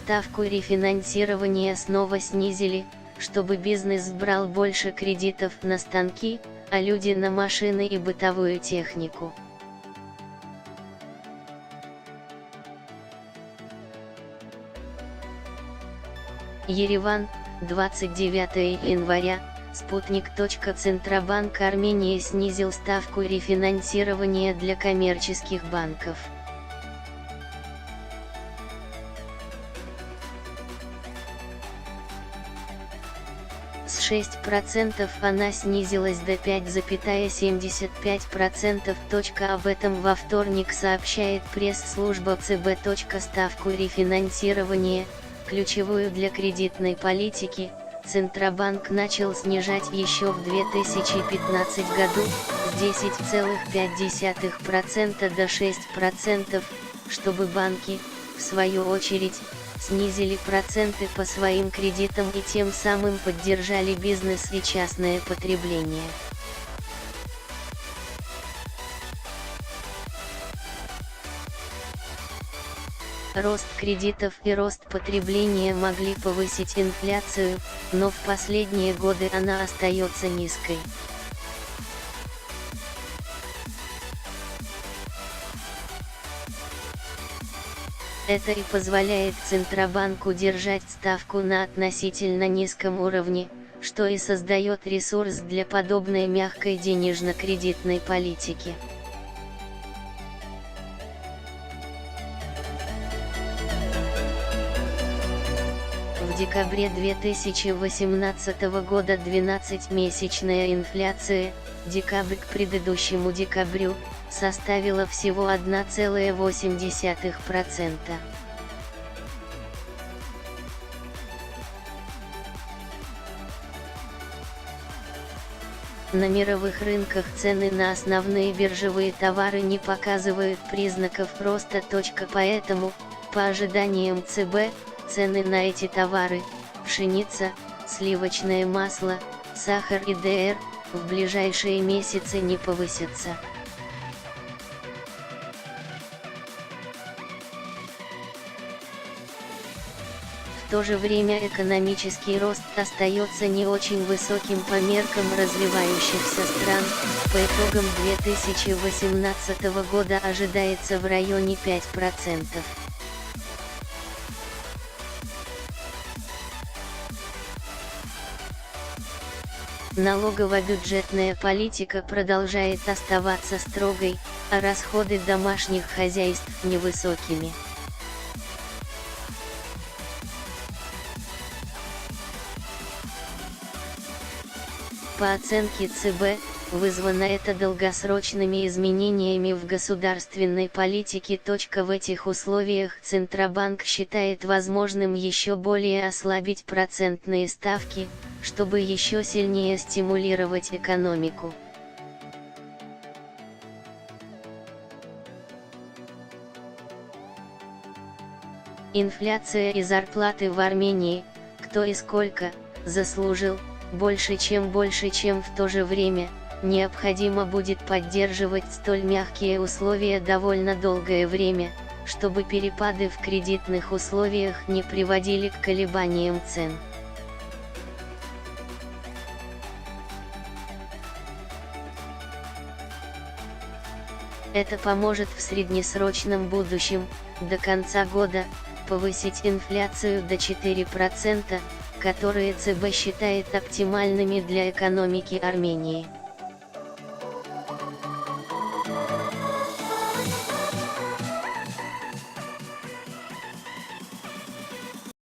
ставку рефинансирования снова снизили, чтобы бизнес брал больше кредитов на станки, а люди на машины и бытовую технику. Ереван, 29 января, Спутник. Центробанк Армении снизил ставку рефинансирования для коммерческих банков. С 6% она снизилась до 5,75%. Об этом во вторник сообщает пресс-служба ЦБ. Ставку рефинансирования, ключевую для кредитной политики, Центробанк начал снижать еще в 2015 году, с 10,5% до 6%, чтобы банки, в свою очередь, снизили проценты по своим кредитам и тем самым поддержали бизнес и частное потребление. Рост кредитов и рост потребления могли повысить инфляцию, но в последние годы она остается низкой. Это и позволяет Центробанку держать ставку на относительно низком уровне, что и создает ресурс для подобной мягкой денежно-кредитной политики. В декабре 2018 года 12-месячная инфляция, декабрь к предыдущему декабрю, составила всего 1,8%. На мировых рынках цены на основные биржевые товары не показывают признаков роста. Поэтому, по ожиданиям ЦБ, цены на эти товары – пшеница, сливочное масло, сахар и ДР – в ближайшие месяцы не повысятся. В то же время экономический рост остается не очень высоким по меркам развивающихся стран, по итогам 2018 года ожидается в районе 5%. Налогово-бюджетная политика продолжает оставаться строгой, а расходы домашних хозяйств невысокими. По оценке ЦБ, вызвано это долгосрочными изменениями в государственной политике. В этих условиях Центробанк считает возможным еще более ослабить процентные ставки, чтобы еще сильнее стимулировать экономику. Инфляция и зарплаты в Армении, кто и сколько заслужил, больше, чем в то же время, необходимо будет поддерживать столь мягкие условия довольно долгое время, чтобы перепады в кредитных условиях не приводили к колебаниям цен. Это поможет в среднесрочном будущем, до конца года, повысить инфляцию до 4%, которые ЦБ считает оптимальными для экономики Армении.